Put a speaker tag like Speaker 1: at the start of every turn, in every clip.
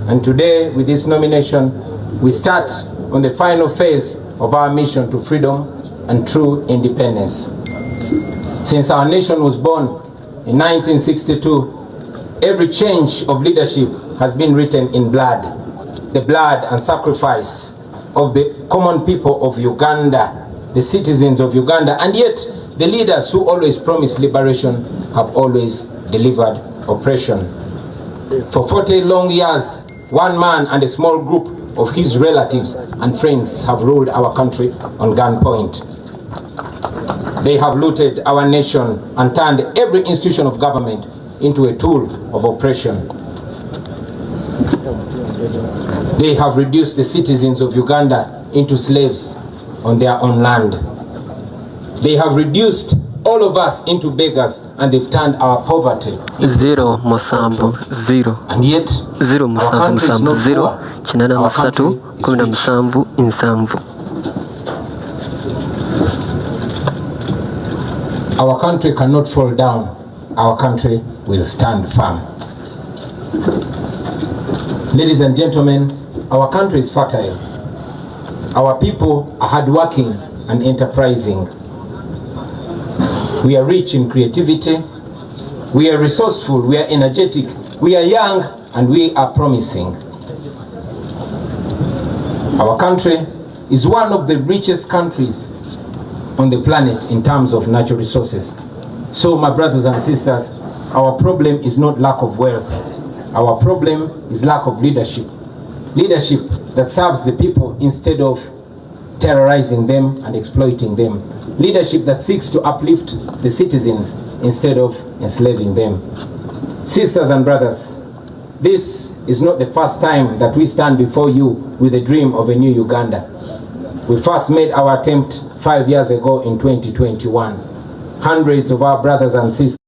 Speaker 1: And today, with this nomination, we start on the final phase of our mission to freedom and true independence. Since our nation was born in 1962, every change of leadership has been written in blood, the blood and sacrifice of the common people of Uganda, the citizens of Uganda, and yet the leaders who always promised liberation have always delivered oppression. For 40 long years, one man and a small group of his relatives and friends have ruled our country on gunpoint. They have looted our nation and turned every institution of government into a tool of oppression. They have reduced the citizens of Uganda into slaves on their own land. They have reduced all of us into beggars, and they've turned our poverty
Speaker 2: zero musambu zero
Speaker 1: and yet
Speaker 2: zero musambu musambu zero kinana musatu kumi na musambu insambu.
Speaker 1: Our country cannot fall down. Our country will stand firm. Ladies and gentlemen, our country is fertile. Our people are hardworking and enterprising. We are rich in creativity. We are resourceful. We are energetic. We are young, and we are promising. Our country is one of the richest countries on the planet in terms of natural resources. So, my brothers and sisters, our problem is not lack of wealth. Our problem is lack of leadership. Leadership that serves the people instead of terrorizing them and exploiting them. Leadership that seeks to uplift the citizens instead of enslaving them. Sisters and brothers, this is not the first time that we stand before you with a dream of a new Uganda. We first made our attempt 5 years ago in 2021. Hundreds of our brothers and sisters,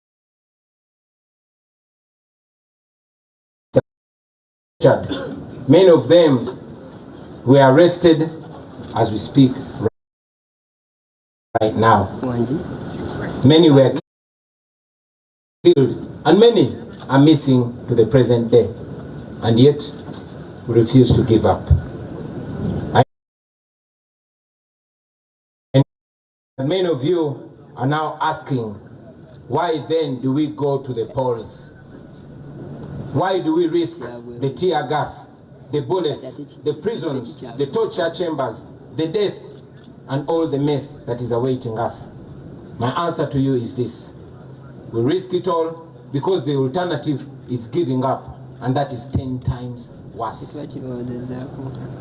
Speaker 1: many of them were arrested as we speak right now. Many were killed and many are missing to the present day, and yet we refuse to give up. And many of you are now asking, why then do we go to the polls? Why do we risk the tear gas, the bullets, the prisons, the torture chambers, the death, and all the mess that is awaiting us? My answer to you is this: we risk it all because the alternative is giving up, and that is 10 times worse.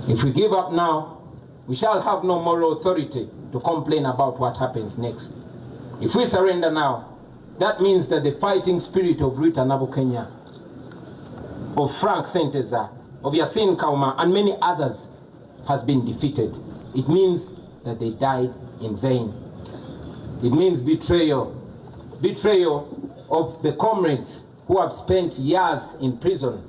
Speaker 1: If we give up now, we shall have no moral authority to complain about what happens next. If we surrender now, that means that the fighting spirit of Rita Nabukenya, of Frank Senteza, of Yasin Kauma, and many others has been defeated. It means that they died in vain. It means betrayal. Betrayal of the comrades who have spent years in prison,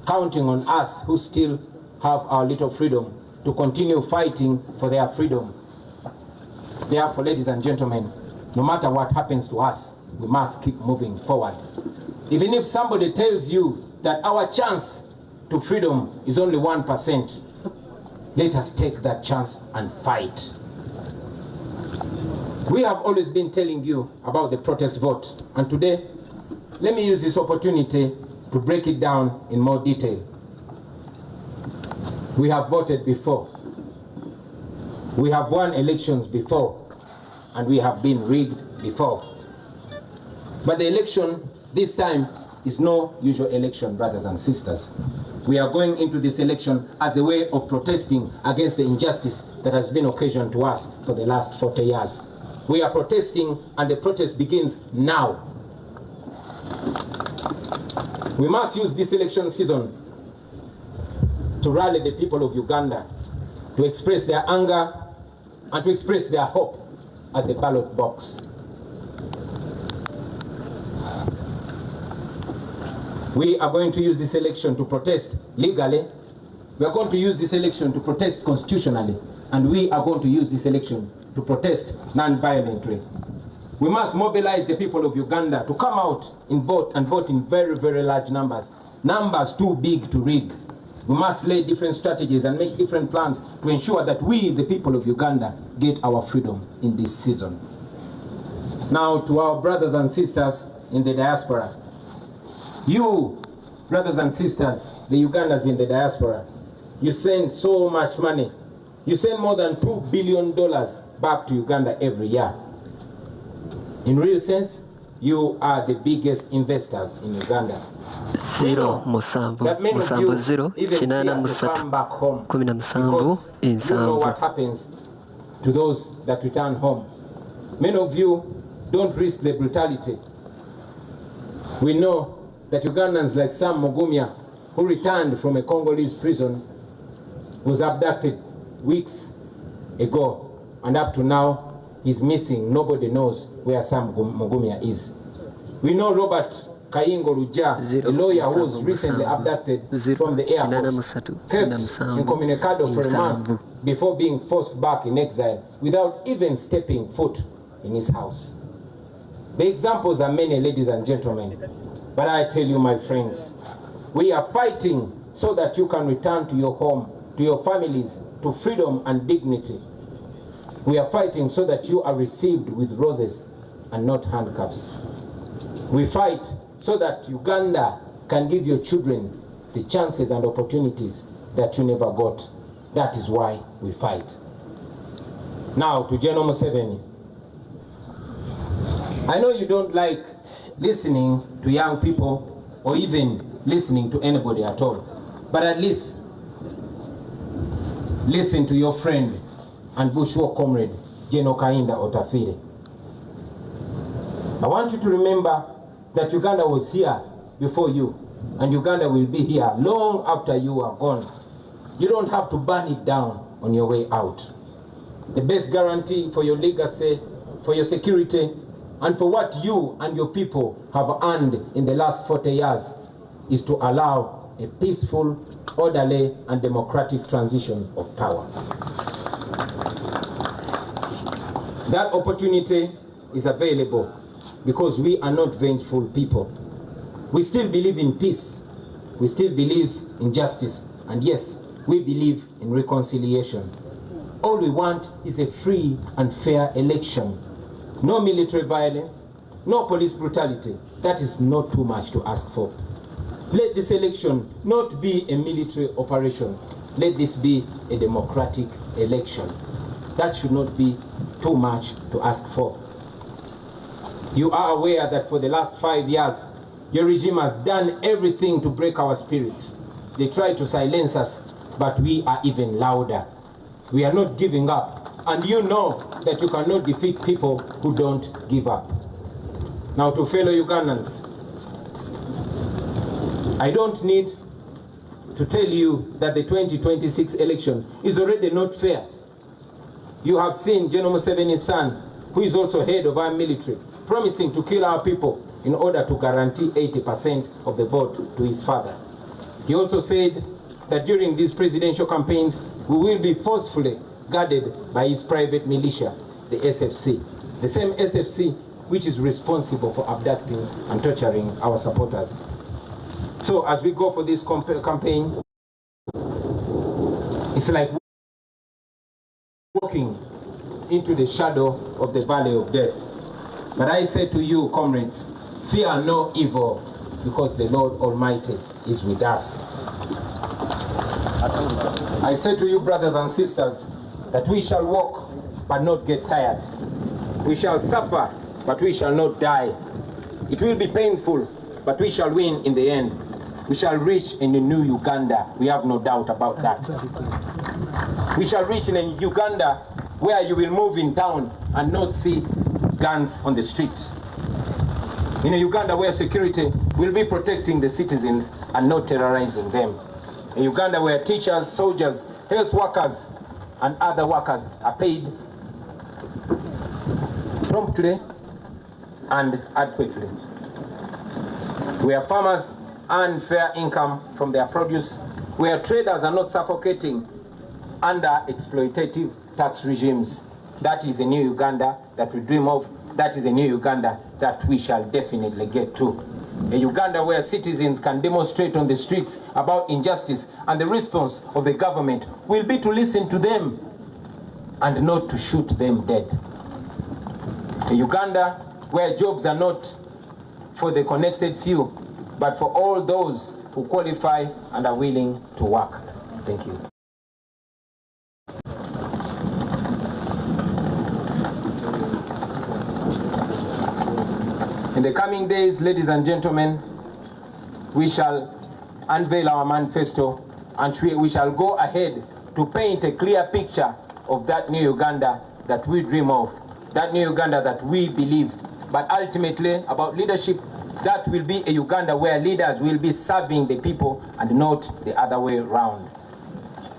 Speaker 1: counting on us who still have our little freedom to continue fighting for their freedom. Therefore, ladies and gentlemen, no matter what happens to us, we must keep moving forward. Even if somebody tells you that our chance to freedom is only 1%, let us take that chance and fight. We have always been telling you about the protest vote, and today, let me use this opportunity to break it down in more detail. We have voted before. We have won elections before, and we have been rigged before. But the election this time is no usual election, brothers and sisters. We are going into this election as a way of protesting against the injustice that has been occasioned to us for the last 40 years. We are protesting, and the protest begins now. We must use this election season to rally the people of Uganda, to express their anger and to express their hope at the ballot box. We are going to use this election to protest legally. We are going to use this election to protest constitutionally. And we are going to use this election to protest non-violently. We must mobilize the people of Uganda to come out and vote in very, very large numbers. Numbers too big to rig. We must lay different strategies and make different plans to ensure that we, the people of Uganda, get our freedom in this season. Now, to our brothers and sisters in the diaspora, you, brothers and sisters, the Ugandans in the diaspora, you send so much money. You send more than $2 billion back to Uganda every year. In real sense, you are the biggest investors in Uganda.
Speaker 2: 0 kinana musatu 17
Speaker 1: You know what happens to those that return home. Many of you don't risk the brutality. We know that Ugandans like Sam Mugumya, who returned from a Congolese prison, was abducted weeks ago, and up to now he's missing. Nobody knows where Sam Mugumya is. We know Robert Kayingo Ruja, a lawyer who was recently abducted from the airport, kept incommunicado for a month before being forced back in exile without even stepping foot in his house. The examples are many, ladies and gentlemen, but I tell you, my friends, we are fighting so that you can return to your home, to your families, to freedom and dignity. We are fighting so that you are received with roses and not handcuffs. We fight so that Uganda can give your children the chances and opportunities that you never got. That is why we fight. Now to General Museveni. I know you don't like listening to young people or even listening to anybody at all, but at least listen to your friend and Bushwa comrade, General Kainda Otafire. I want you to remember that Uganda was here before you, and Uganda will be here long after you are gone. You don't have to burn it down on your way out. The best guarantee for your legacy, for your security, and for what you and your people have earned in the last 40 years is to allow a peaceful, orderly, and democratic transition of power. That opportunity is available because we are not vengeful people. We still believe in peace. We still believe in justice. And yes, we believe in reconciliation. All we want is a free and fair election. No military violence, no police brutality. That is not too much to ask for. Let this election not be a military operation. Let this be a democratic election. That should not be too much to ask for. You are aware that for the last 5 years, your regime has done everything to break our spirits. They tried to silence us, but we are even louder. We are not giving up. And you know that you cannot defeat people who don't give up. Now to fellow Ugandans, I don't need to tell you that the 2026 election is already not fair. You have seen General Museveni's son, who is also head of our military, promising to kill our people in order to guarantee 80% of the vote to his father. He also said that during these presidential campaigns, we will be forcefully guarded by his private militia, the SFC, the same SFC which is responsible for abducting and torturing our supporters. So as we go for this campaign, it's like walking into the shadow of the valley of death. But I say to you, comrades, fear no evil, because the Lord Almighty is with us. I say to you, brothers and sisters, that we shall walk but not get tired. We shall suffer, but we shall not die. It will be painful, but we shall win in the end. We shall reach in a new Uganda. We have no doubt about that. We shall reach in a Uganda where you will move in town and not see guns on the streets. In a Uganda where security will be protecting the citizens and not terrorizing them. A Uganda where teachers, soldiers, health workers, and other workers are paid promptly and adequately. Where farmers earn fair income from their produce, where traders are not suffocating under exploitative tax regimes. That is a new Uganda that we dream of. That is a new Uganda that we shall definitely get to. A Uganda where citizens can demonstrate on the streets about injustice, and the response of the government will be to listen to them and not to shoot them dead. A Uganda where jobs are not for the connected few, but for all those who qualify and are willing to work. Thank you. In the coming days, ladies and gentlemen, we shall unveil our manifesto, and we shall go ahead to paint a clear picture of that new Uganda that we dream of, that new Uganda that we believe. But ultimately, about leadership, that will be a Uganda where leaders will be serving the people and not the other way around.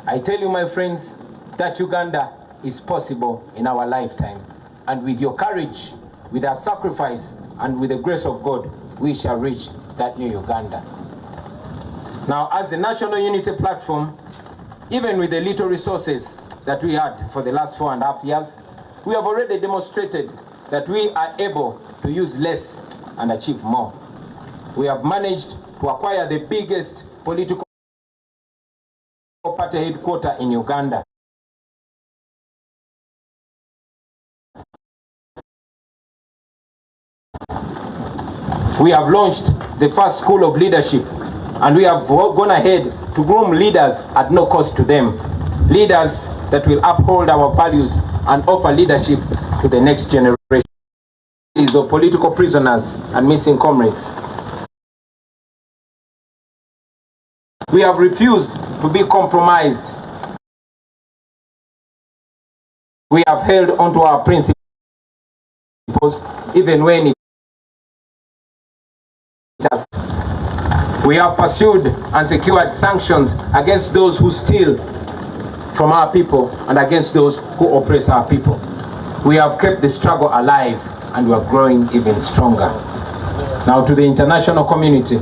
Speaker 1: I tell you, my friends, that Uganda is possible in our lifetime. And with your courage, with our sacrifice, and with the grace of God, we shall reach that new Uganda. Now, as the National Unity Platform, even with the little resources that we had for the last 4.5 years, we have already demonstrated that we are able to use less and achieve more. We have managed to acquire the biggest political party headquarters in Uganda. We have launched the first school of leadership, and we have gone ahead to groom leaders at no cost to them. Leaders that will uphold our values and offer leadership to the next generation. Of political prisoners and missing comrades. We have refused to be compromised. We have held onto our principles even when it has. We have pursued and secured sanctions against those who steal from our people and against those who oppress our people. We have kept the struggle alive, and we are growing even stronger. Now to the international community.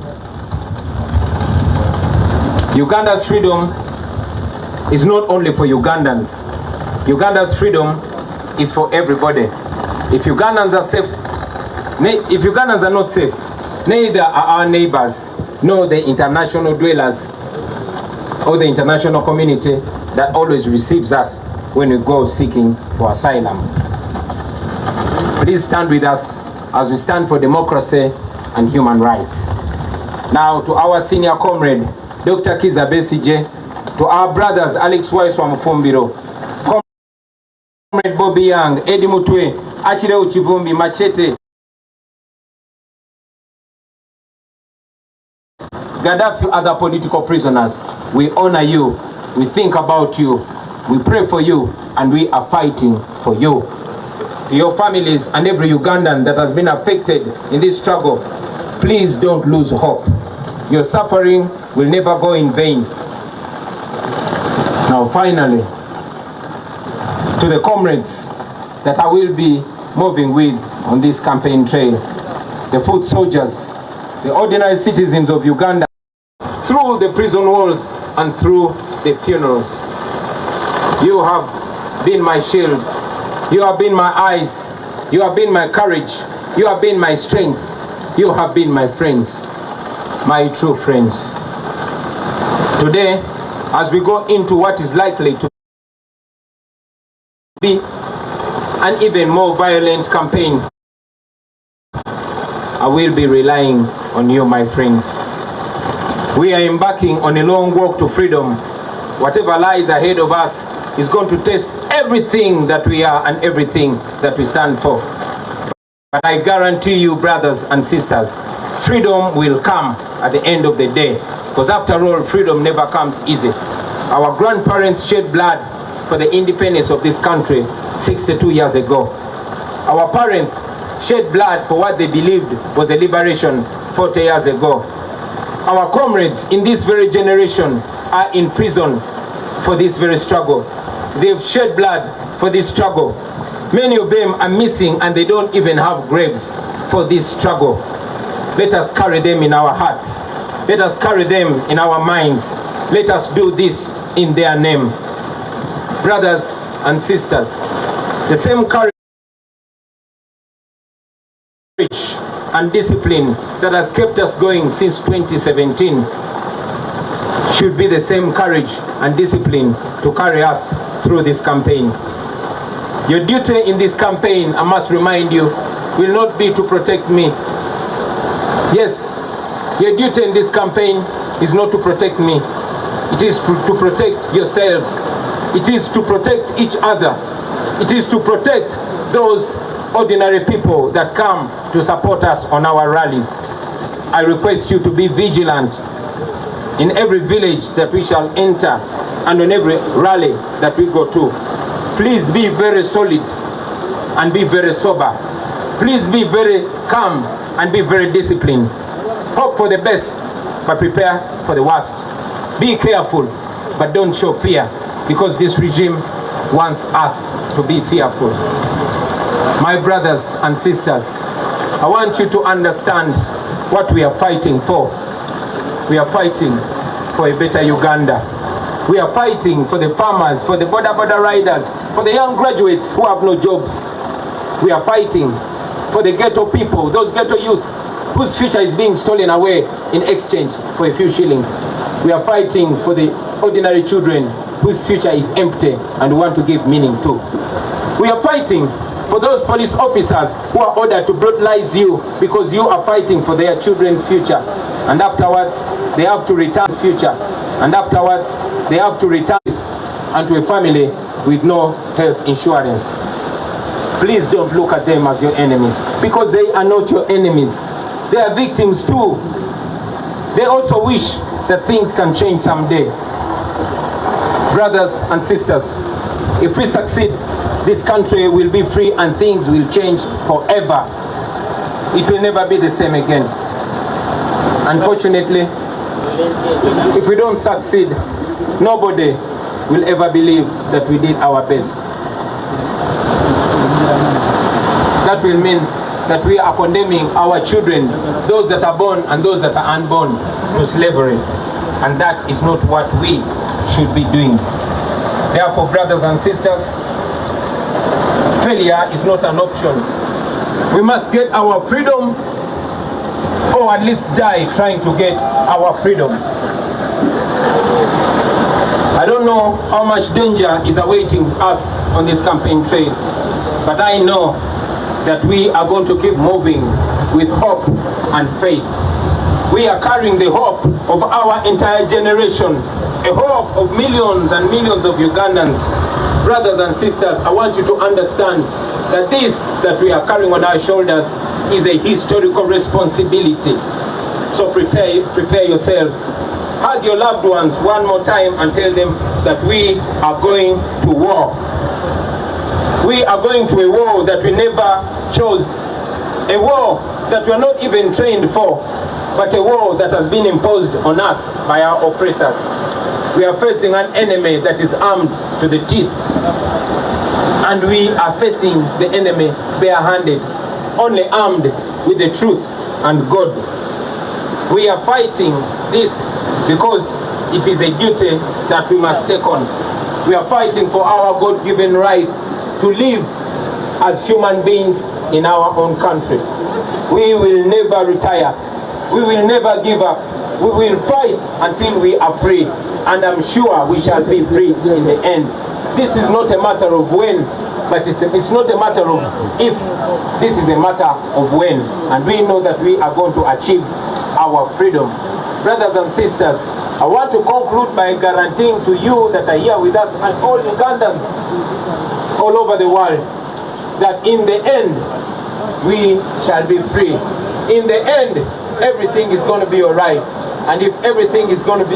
Speaker 1: Uganda's freedom is not only for Ugandans. Uganda's freedom is for everybody. If Ugandans are safe, if Ugandans are not safe, neither are our neighbors, nor the international dwellers or the international community that always receives us when we go seeking for asylum. Please stand with us as we stand for democracy and human rights. Now to our senior comrade, Dr. Kiza Besije, to our brothers Alex Waiswa Mufumbiro, Comrade Bobi Young, Eddie Mutwe, Achille Uchivumbi, Machete, Gaddafi, other political prisoners, we honor you, we think about you, we pray for you, and we are fighting for you. To your families and every Ugandan that has been affected in this struggle, please don't lose hope. Your suffering will never go in vain. Now finally, to the comrades that I will be moving with on this campaign trail, the foot soldiers, the ordinary citizens of Uganda, through the prison walls and through the funerals. You have been my shield. You have been my eyes. You have been my courage. You have been my strength. You have been my friends, my true friends. Today, as we go into what is likely to be an even more violent campaign, I will be relying on you, my friends. We are embarking on a long walk to freedom. Whatever lies ahead of us is going to test everything that we are and everything that we stand for. But I guarantee you, brothers and sisters, freedom will come at the end of the day. Because after all, freedom never comes easy. Our grandparents shed blood for the independence of this country 62 years ago. Our parents shed blood for what they believed was a liberation 40 years ago. Our comrades in this very generation are in prison for this very struggle. They've shed blood for this struggle. Many of them are missing and they don't even have graves for this struggle. Let us carry them in our hearts. Let us carry them in our minds. Let us do this in their name. Brothers and sisters, the same courage and discipline that has kept us going since 2017 should be the same courage and discipline to carry us through this campaign. Your duty in this campaign, I must remind you, will not be to protect me. Yes, your duty in this campaign is not to protect me. It is to protect yourselves. It is to protect each other. It is to protect those ordinary people that come to support us on our rallies. I request you to be vigilant in every village that we shall enter and on every rally that we go to. Please be very solid and be very sober. Please be very calm and be very disciplined. Hope for the best, but prepare for the worst. Be careful, but don't show fear, because this regime wants us to be fearful. My brothers and sisters, I want you to understand what we are fighting for. We are fighting for a better Uganda. We are fighting for the farmers, for the border riders, for the young graduates who have no jobs. We are fighting for the ghetto people, those ghetto youth whose future is being stolen away in exchange for a few shillings. We are fighting for the ordinary children whose future is empty and we want to give meaning to. We are fighting for those police officers who are ordered to brutalize you because you are fighting for their children's future. And afterwards, they have to return to future. And afterwards, they have to return unto a family with no health insurance. Please don't look at them as your enemies, because they are not your enemies. They are victims too. They also wish that things can change someday. Brothers and sisters, if we succeed, this country will be free and things will change forever. It will never be the same again. Unfortunately, if we don't succeed, nobody will ever believe that we did our best. That will mean that we are condemning our children, those that are born and those that are unborn, to slavery. And that is not what we should be doing. Therefore, brothers and sisters, failure is not an option. We must get our freedom, or at least die trying to get our freedom. I don't know how much danger is awaiting us on this campaign trail, but I know that we are going to keep moving with hope and faith. We are carrying the hope of our entire generation, a hope of millions and millions of Ugandans. Brothers and sisters, I want you to understand that this that we are carrying on our shoulders is a historical responsibility. So prepare yourselves. Hug your loved ones one more time and tell them that we are going to war. We are going to a war that we never chose, a war that we are not even trained for, but a war that has been imposed on us by our oppressors. We are facing an enemy that is armed to the teeth, and we are facing the enemy barehanded, only armed with the truth and God. We are fighting this because it is a duty that we must take on. We are fighting for our God-given right to live as human beings in our own country. We will never retire. We will never give up. We will fight until we are free, and I'm sure we shall be free in the end. This is not a matter of when, but it's not a matter of if. This is a matter of when, and we know that we are going to achieve our freedom. Brothers and sisters, I want to conclude by guaranteeing to you that are here with us and all Ugandans all over the world that in the end we shall be free. In the end, everything is going to be all right. And if everything is not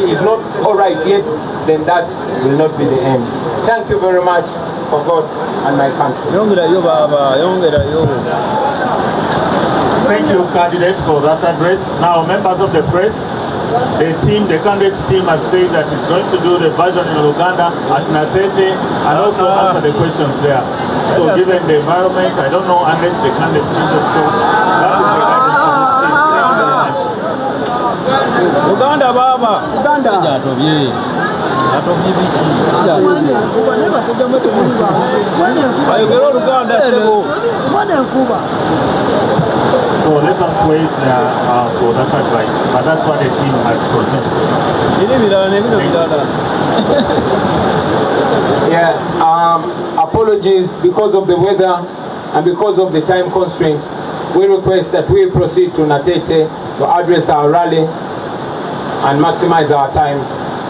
Speaker 1: all right yet, then that will not be the end. Thank you very much for God and my country.
Speaker 3: Thank you, candidate, for that address. Now, members of the press, the candidates team has said that it's going to do the version in Uganda at Natete and also answer the questions there. So given the environment, I don't know unless the candidate chooses, so that is the guidance for this team. Thank you very much.
Speaker 4: Uganda Baba. Uganda.
Speaker 3: So let us wait for that advice. But that's what the team had presented.
Speaker 1: Yeah, apologies because of the weather and because of the time constraint. We request that we proceed to Natete to address our rally and maximize our time,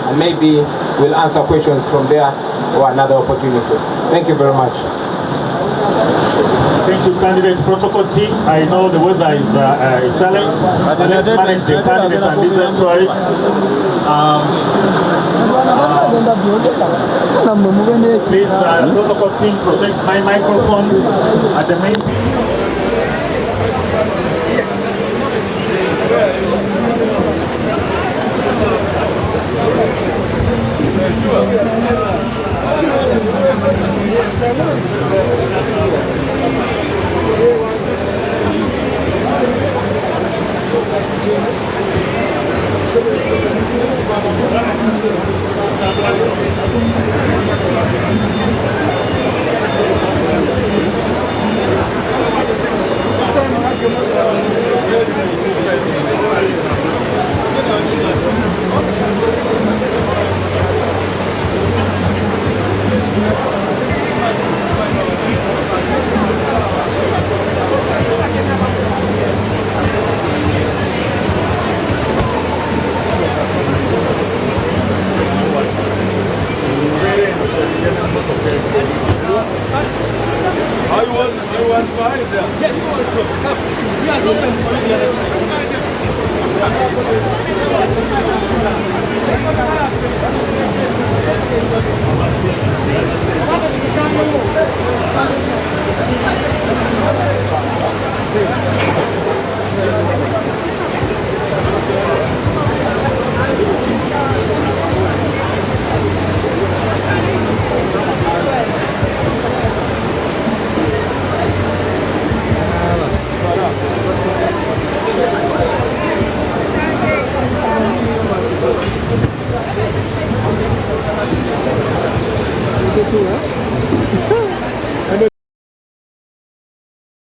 Speaker 1: and maybe we'll answer questions from there or another opportunity. Thank you very much.
Speaker 3: Thank you, candidates protocol team. I know the weather is a challenge, but let's manage the candidate and listen to it. Please, protocol team, protect my microphone at the main.
Speaker 4: Gitu ya.